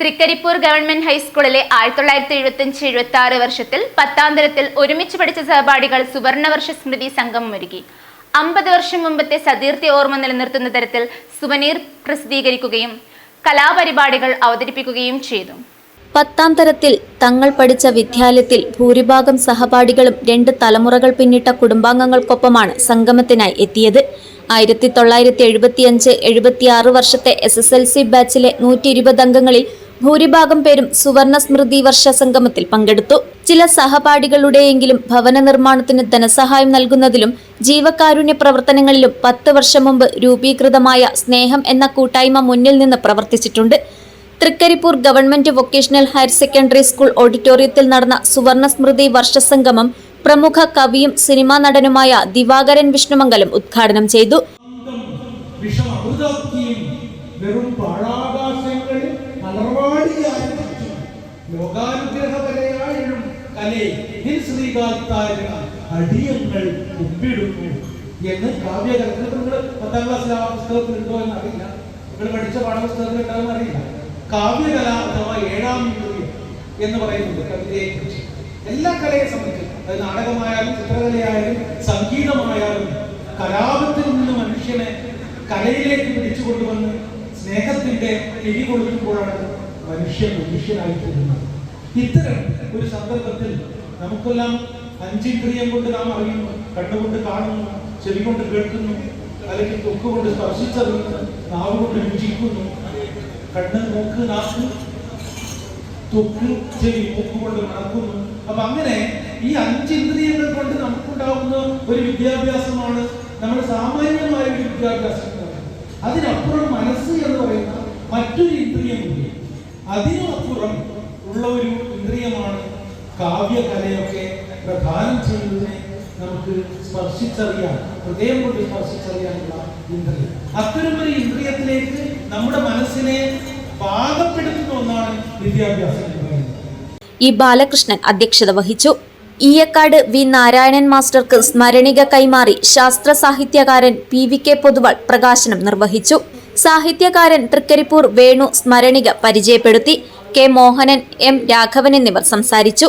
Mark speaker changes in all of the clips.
Speaker 1: Trikaripur government ഹൈസ്കൂളിലെ 1975-76 വർഷത്തിൽ 10ാം തരത്തിൽ ഒരുമിച്ച് പഠിച്ച സഹപാഠികൾ സുവർണവർഷ സ്മൃതി സംഗമം ഒരുക്കി. 50 വർഷം മുമ്പത്തെ സതീർത്ഥ്യ ഓർമ്മ നിലനിർത്തുന്ന തരത്തിൽ സുവനീർ പ്രസിദ്ധീകരിക്കുകയും കലാപരിപാടികൾ അവതരിപ്പിക്കുകയും ചെയ്തു.
Speaker 2: 10ാം തരത്തിൽ തങ്ങൾ പഠിച്ച വിദ്യാലയത്തിൽ ഭൂരിഭാഗം സഹപാഠികളും 2 തലമുറകൾ പിന്നിട്ട കുടുംബാംഗങ്ങൾക്കൊപ്പമാണ് സംഗമത്തിനായി എത്തിയത്. 1975-76 വർഷത്തെ SSLC ബാച്ചിലെ 120 അംഗങ്ങളിൽ ഭൂരിഭാഗം പേരും സുവർണ സ്മൃതി വർഷ സംഗമത്തിൽ പങ്കെടുത്തു. ചില സഹപാഠികളുടെയെങ്കിലും ഭവന നിർമ്മാണത്തിന് ധനസഹായം നൽകുന്നതിലും ജീവകാരുണ്യ പ്രവർത്തനങ്ങളിലും 10 വർഷം മുമ്പ് രൂപീകൃതമായ സ്നേഹം എന്ന കൂട്ടായ്മ മുന്നിൽ നിന്ന് പ്രവർത്തിച്ചിട്ടുണ്ട്. Thrikaripur government vocational higher secondary school ഓഡിറ്റോറിയത്തിൽ നടന്ന സുവർണ സ്മൃതി വർഷസംഗമം പ്രമുഖ കവിയും സിനിമാ നടനുമായ ദിവാകരൻ വിഷ്ണുമംഗലം ഉദ്ഘാടനം ചെയ്തു.
Speaker 3: എന്ന് കാവ്യകലത്തിൽ 10ാം ക്ലാസ്സിലെ ആ പുസ്തകത്തിലുണ്ടോ എന്നറിയില്ല, നിങ്ങൾ പഠിച്ച പാഠപുസ്തകത്തിൽ ഉണ്ടാകുന്ന അറിയില്ല. കാവ്യകല അഥവാ 7ാം ഇന്ദ്രിയം എന്ന് പറയുന്നത് കവിതയെ കുറിച്ച് എല്ലാ കലയെ സംബന്ധിച്ച്, അത് നാടകമായാലും ചിത്രകലയായാലും സംഗീതമായാലും കലാപത്തിൽ നിന്ന് മനുഷ്യനെ കലയിലേക്ക് പിടിച്ചു കൊണ്ടുവന്ന് സ്നേഹത്തിന്റെ തിരി കൊടുക്കുമ്പോഴാണ് മനുഷ്യനായി തീരുന്നത്. ഇത്തരം ഒരു സന്ദർഭത്തിൽ നമുക്കെല്ലാം 5 ഇന്ദ്രിയം കൊണ്ട് നാം അറിയുന്നു, കണ്ണുകൊണ്ട് കാണുന്നു, ചെവി കൊണ്ട് കേൾക്കുന്നു, അല്ലെങ്കിൽ തൊക്കുകൊണ്ട് സ്പർശിച്ചറിയുന്നു, നാവ് കൊണ്ട് രുചിക്കുന്നു, കണ്ണ്, മൂക്ക്, നാക്ക്, തൊക്ക്, ചെവി, മൂക്ക് കൊണ്ട് മണക്കുന്നു. അപ്പൊ അങ്ങനെ ഈ 5 ഇന്ദ്രിയങ്ങൾ കൊണ്ട് നമുക്കുണ്ടാവുന്ന ഒരു വിദ്യാഭ്യാസമാണ് നമ്മുടെ സാമാന്യമായ ഒരു വിദ്യാഭ്യാസം എന്ന് പറയുന്നത്. അതിനപ്പുറം മനസ്സ് എന്ന് പറയുന്ന മറ്റൊരു ഇന്ദ്രിയമുണ്ട്. അതിനപ്പുറം ഉള്ള ഒരു ഇന്ദ്രിയമാണ് കാവ്യകലയൊക്കെ പ്രധാനം ചെയ്യുന്നതിനെ നമുക്ക് സ്പർശിച്ചറിയാൻ, ഹൃദയം കൊണ്ട് സ്പർശിച്ചറിയാനുള്ള ഇന്ദ്രിയം. അത്തരമൊരു ഇന്ദ്രിയത്തിലേക്ക് നമ്മുടെ മനസ്സിനെ പാകപ്പെടുത്തുന്ന ഒന്നാണ് വിദ്യാഭ്യാസം എന്ന് പറയുന്നത്.
Speaker 2: ഇ ബാലകൃഷ്ണൻ അധ്യക്ഷത വഹിച്ചു. ഈയക്കാട് വി നാരായണൻ മാസ്റ്റർക്ക് സ്മരണിക കൈമാറി ശാസ്ത്ര സാഹിത്യകാരൻ PVK പൊതുവാൾ പ്രകാശനം നിർവഹിച്ചു. സാഹിത്യകാരൻ തൃക്കരിപ്പൂർ വേണു സ്മരണിക പരിചയപ്പെടുത്തി. K മോഹനൻ, M രാഘവൻ എന്നിവർ സംസാരിച്ചു.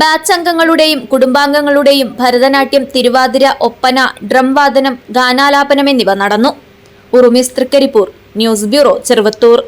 Speaker 2: ബാച്ച് അംഗങ്ങളുടെയും കുടുംബാംഗങ്ങളുടെയും ഭരതനാട്യം, തിരുവാതിര, ഒപ്പന, ഡ്രം വാദനം, ഗാനാലാപനം എന്നിവ നടന്നു. ഉറുമിസ് തൃക്കരിപ്പൂർ, ന്യൂസ് ബ്യൂറോ, ചെറുവത്തൂർ.